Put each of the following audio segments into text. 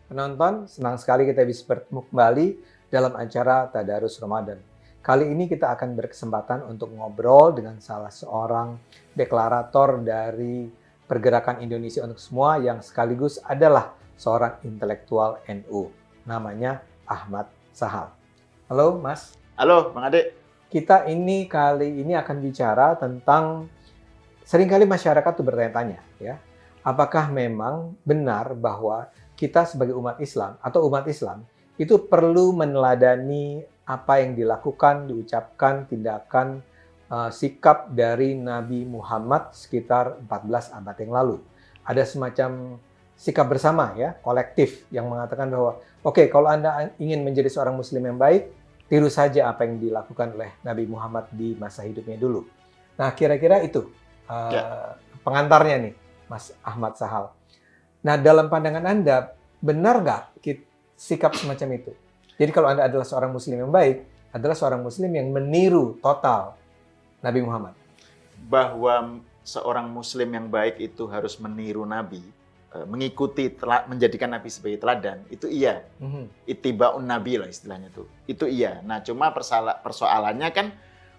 Penonton, senang sekali kita bisa bertemu kembali dalam acara Tadarus Ramadan. Kali ini kita akan berkesempatan untuk ngobrol dengan salah seorang deklarator dari Pergerakan Indonesia untuk Semua yang sekaligus adalah seorang intelektual NU. Namanya Ahmad Sahal. Halo, Mas. Halo, Bang Ade. Kita kali ini akan bicara tentang seringkali masyarakat tuh bertanya-tanya, ya. Apakah memang benar bahwa kita sebagai umat Islam atau umat Islam itu perlu meneladani apa yang dilakukan, diucapkan, tindakan, sikap dari Nabi Muhammad sekitar 14 abad yang lalu. Ada semacam sikap bersama, ya, kolektif yang mengatakan bahwa oke, kalau Anda ingin menjadi seorang muslim yang baik, tiru saja apa yang dilakukan oleh Nabi Muhammad di masa hidupnya dulu. Nah, kira-kira itu pengantarnya nih, Mas Ahmad Sahal. Nah, dalam pandangan Anda, benar nggak sikap semacam itu? Jadi kalau Anda adalah seorang muslim yang baik, adalah seorang muslim yang meniru total Nabi Muhammad. Bahwa seorang muslim yang baik itu harus meniru Nabi, mengikuti, menjadikan Nabi sebagai teladan, itu iya. Ittiba'un Nabi lah istilahnya tuh. Itu iya. Nah, cuma persoalannya kan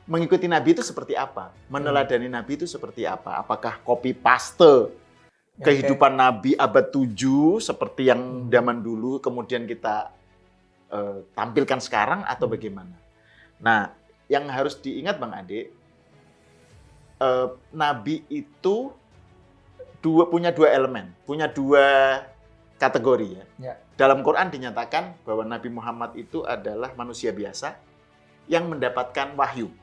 mengikuti Nabi itu seperti apa? Meneladani Nabi itu seperti apa? Apakah copy paste kehidupan Nabi abad 7 seperti yang zaman dulu kemudian kita tampilkan sekarang atau bagaimana? Nah, yang harus diingat Bang Ade, Nabi itu punya dua elemen, punya dua kategori ya. Dalam Quran dinyatakan bahwa Nabi Muhammad itu adalah manusia biasa yang mendapatkan wahyu.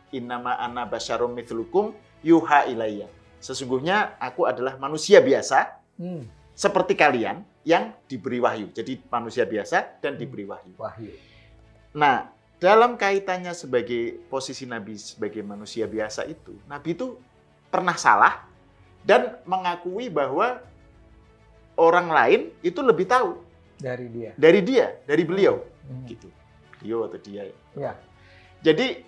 Innama ana basyarum mithlukum yuha ilayya. Sesungguhnya aku adalah manusia biasa seperti kalian yang diberi wahyu. Jadi manusia biasa dan diberi wahyu. Nah, dalam kaitannya sebagai posisi Nabi sebagai manusia biasa itu, Nabi itu pernah salah dan mengakui bahwa orang lain itu lebih tahu dari beliau, gitu. Beliau atau dia. Ya. Jadi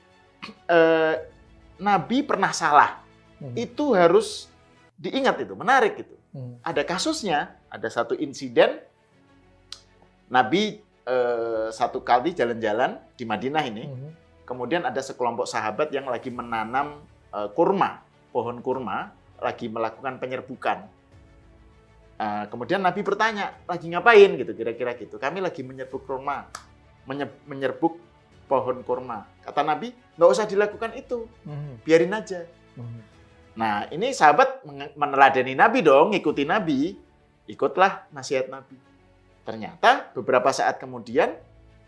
Nabi pernah salah. Itu harus diingat, itu menarik itu. Ada kasusnya, ada satu insiden Nabi satu kali jalan-jalan di Madinah ini, kemudian ada sekelompok sahabat yang lagi menanam pohon kurma, lagi melakukan penyerbukan. Kemudian Nabi bertanya, lagi ngapain gitu, kira-kira gitu. Kami lagi menyerbuk kurma, menyerbuk pohon kurma. Kata Nabi, nggak usah dilakukan itu, biarin aja. Nah, ini sahabat meneladani Nabi dong, ngikuti Nabi. Ikutlah nasihat Nabi. Ternyata beberapa saat kemudian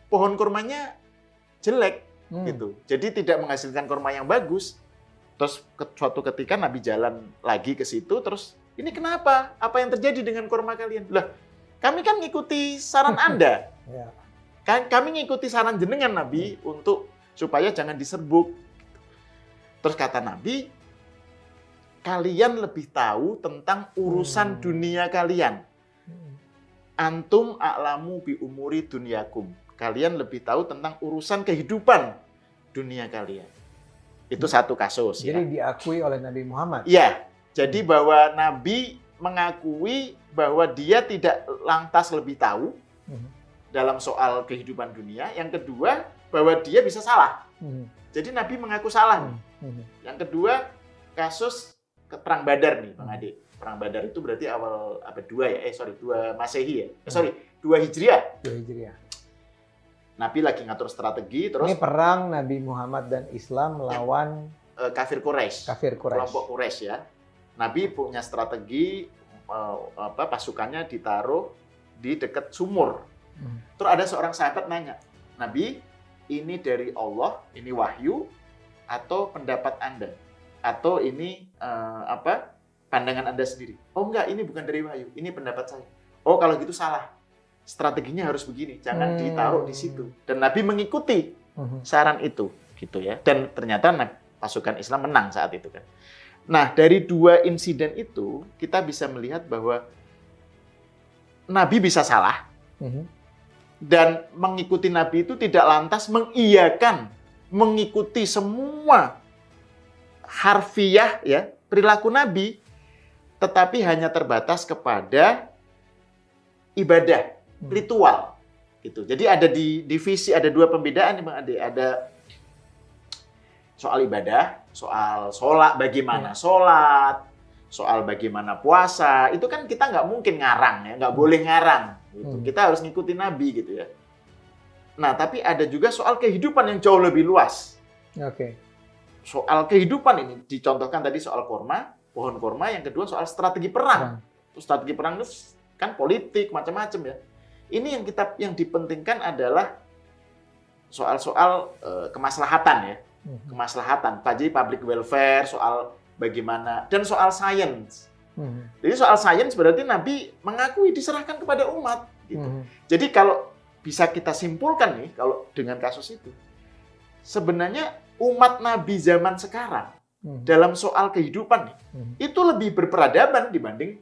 pohon kurmanya jelek gitu. Jadi tidak menghasilkan kurma yang bagus. Terus suatu ketika Nabi jalan lagi ke situ, terus ini kenapa? Apa yang terjadi dengan kurma kalian? Lah, kami kan ngikuti saran Anda. Kami ngikuti saran jenengan Nabi untuk supaya jangan diserbuk. Terus kata Nabi, kalian lebih tahu tentang urusan dunia kalian. Antum a'lamu bi umuri dunyakum. Kalian lebih tahu tentang urusan kehidupan dunia kalian. Itu satu kasus. Jadi diakui oleh Nabi Muhammad. Iya. Jadi bahwa Nabi mengakui bahwa dia tidak lantas lebih tahu dalam soal kehidupan dunia. Yang kedua, bahwa dia bisa salah. Jadi Nabi mengaku salah. Yang kedua, kasus Perang Badar nih, Bang Ade. Perang Badar itu berarti awal abad 2 ya? 2 Masehi ya? 2 Hijriah. 2 Hijriah. Nabi lagi ngatur strategi, terus ini perang Nabi Muhammad dan Islam melawan kafir Quraisy. Kelompok Quraisy ya. Nabi punya strategi, pasukannya ditaruh di dekat sumur. Terus ada seorang sahabat nanya, Nabi, ini dari Allah, ini wahyu, atau pendapat Anda? Atau ini pandangan Anda sendiri? Oh enggak, ini bukan dari wahyu, ini pendapat saya. Oh kalau gitu salah. Strateginya harus begini, jangan ditaruh di situ. Dan Nabi mengikuti saran itu, gitu ya. Dan ternyata pasukan Islam menang saat itu kan. Nah, dari dua insiden itu kita bisa melihat bahwa Nabi bisa salah dan mengikuti Nabi itu tidak lantas mengiyakan, mengikuti semua harfiah ya perilaku Nabi, tetapi hanya terbatas kepada ibadah. ritual gitu. Jadi ada di divisi, ada dua pembedaan nih Bang Ade. Ada soal ibadah, soal sholat, bagaimana sholat, soal bagaimana puasa. Itu kan kita nggak mungkin ngarang ya, nggak boleh ngarang. Gitu. Kita harus ngikutin Nabi gitu ya. Nah, tapi ada juga soal kehidupan yang jauh lebih luas. Oke. Soal kehidupan ini dicontohkan tadi soal kurma, pohon kurma. Yang kedua soal strategi perang. Strategi perang itu kan politik macam-macam ya. Ini yang dipentingkan adalah soal-soal kemaslahatan ya. Kemaslahatan, jadi public welfare, soal bagaimana, dan soal sains. Jadi soal sains berarti Nabi mengakui diserahkan kepada umat. Gitu. Jadi kalau bisa kita simpulkan nih, kalau dengan kasus itu, sebenarnya umat Nabi zaman sekarang dalam soal kehidupan nih, itu lebih berperadaban dibanding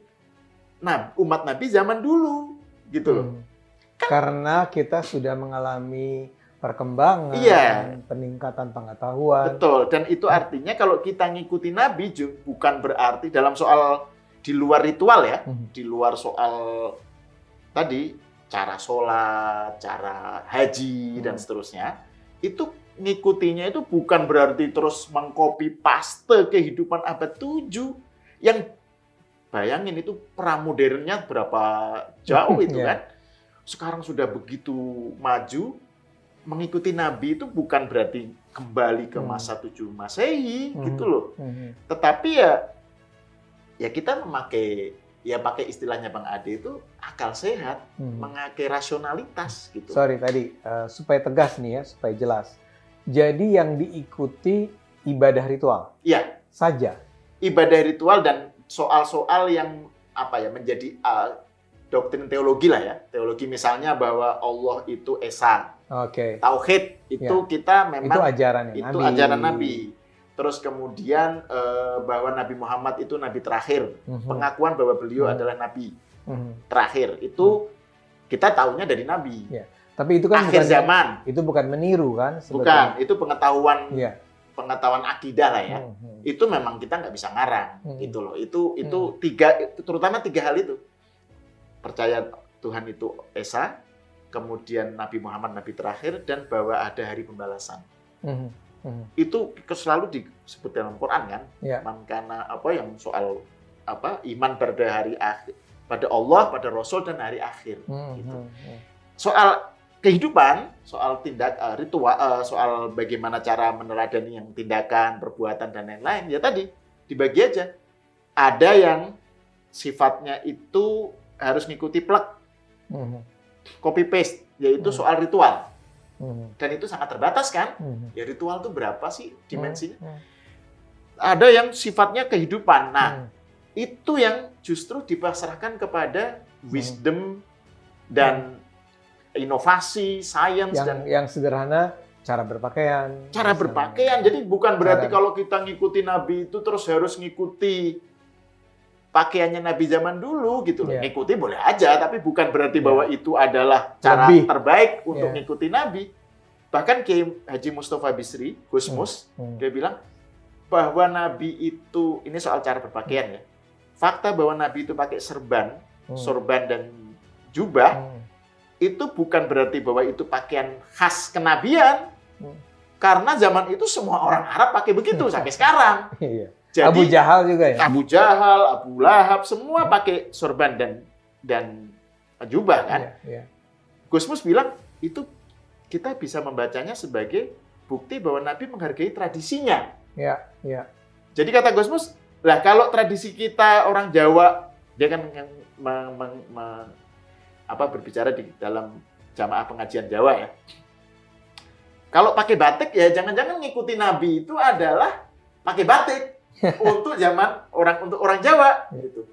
umat Nabi zaman dulu, gitu loh. Karena kita sudah mengalami perkembangan, peningkatan pengetahuan. Betul, dan itu artinya kalau kita ngikuti Nabi bukan berarti dalam soal di luar ritual ya, di luar soal tadi cara sholat, cara haji dan seterusnya, itu ngikutinya itu bukan berarti terus mengcopy paste kehidupan abad 7 yang bayangin itu pramodernnya berapa jauh itu kan. Sekarang sudah begitu maju. Mengikuti Nabi itu bukan berarti kembali ke masa 7 Masehi gitu loh. Tetapi ya kita pakai istilahnya Bang Ade itu akal sehat, memakai rasionalitas gitu. Sorry tadi supaya tegas nih ya, supaya jelas. Jadi yang diikuti ibadah ritual. Iya, saja. Ibadah ritual dan soal-soal yang menjadi doktrin teologi lah ya. Teologi misalnya bahwa Allah itu esa. Tauhid itu kita memang itu ajaran Nabi. Ajaran Nabi. Terus kemudian bahwa Nabi Muhammad itu Nabi terakhir. Pengakuan bahwa beliau adalah Nabi terakhir. Itu kita tahunya dari Nabi. Tapi itu kan akhir zaman. Itu bukan meniru kan? Bukan, itu pengetahuan pengetahuan akidah lah ya. Itu memang kita nggak bisa ngarang gitu loh. Itu terutama tiga hal itu. Percaya Tuhan itu esa, kemudian Nabi Muhammad Nabi terakhir, dan bahwa ada hari pembalasan. Itu selalu disebut dalam Quran kan, makana yang soal iman pada hari akhir, pada Allah, pada Rasul dan hari akhir. Gitu. Soal kehidupan, soal ritual, soal bagaimana cara meneladani yang tindakan, perbuatan dan lain-lain, ya tadi dibagi aja. Ada yang sifatnya itu harus ngikuti plek, copy paste, yaitu soal ritual. Dan itu sangat terbatas kan? Ya ritual itu berapa sih dimensinya? Ada yang sifatnya kehidupan. Nah, itu yang justru dipasrahkan kepada wisdom dan inovasi, sains yang sederhana, cara berpakaian. Cara berpakaian. Jadi bukan berarti kalau kita ngikuti Nabi itu terus harus ngikuti pakaiannya Nabi zaman dulu gitu loh. Ngikuti boleh aja, tapi bukan berarti bahwa itu adalah cara terbaik untuk ngikuti Nabi. Bahkan Kiai Haji Mustafa Bisri, Gusmus, dia bilang bahwa Nabi itu, ini soal cara berpakaian ya. Fakta bahwa Nabi itu pakai sorban dan jubah, itu bukan berarti bahwa itu pakaian khas kenabian. Karena zaman itu semua orang Arab pakai begitu sampai sekarang. Jadi, Abu Jahal juga ya? Abu Jahal, Abu Lahab, semua pakai sorban dan jubah kan. Gusmus bilang, itu kita bisa membacanya sebagai bukti bahwa Nabi menghargai tradisinya. Jadi kata Gusmus, lah kalau tradisi kita orang Jawa, dia kan berbicara di dalam jamaah pengajian Jawa ya. Kalau pakai batik ya jangan-jangan ngikuti Nabi itu adalah pakai batik. Untuk orang Jawa gitu.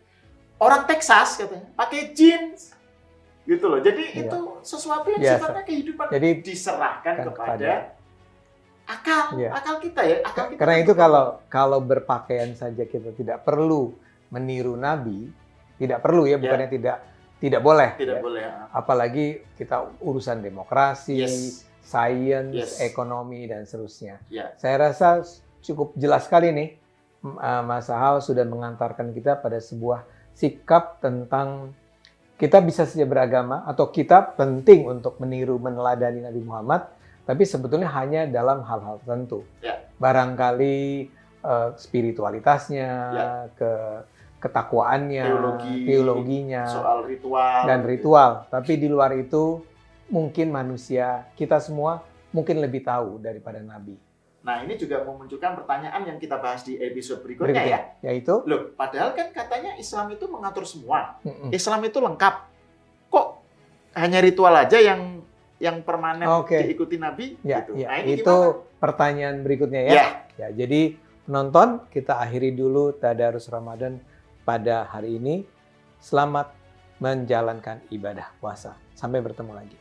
Orang Texas katanya pakai jeans gitu loh. Jadi itu sesuatu yang sifatnya kehidupan. Jadi diserahkan kepada akal kita ya. Karena itu kalau berpakaian saja kita tidak perlu meniru Nabi, tidak perlu ya, bukannya tidak boleh. Tidak boleh. Apalagi kita urusan demokrasi, sains, ekonomi dan seterusnya. Saya rasa cukup jelas sekali nih. Mas Ahau sudah mengantarkan kita pada sebuah sikap tentang kita bisa saja beragama atau kita penting untuk meniru meneladani Nabi Muhammad, tapi sebetulnya hanya dalam hal-hal tertentu. Ya. Barangkali spiritualitasnya, ketakwaannya, teologinya, soal ritual, dan ritual. Tapi di luar itu mungkin manusia, kita semua mungkin lebih tahu daripada Nabi. Nah, ini juga memunculkan pertanyaan yang kita bahas di episode berikutnya ya. Yaitu? Loh, padahal kan katanya Islam itu mengatur semua. Islam itu lengkap. Kok hanya ritual aja yang permanen diikuti Nabi? Ya, gitu. Ya. Nah, ini itu gimana? pertanyaan berikutnya ya. Ya. Jadi penonton, kita akhiri dulu Tadarus Ramadan pada hari ini. Selamat menjalankan ibadah puasa. Sampai bertemu lagi.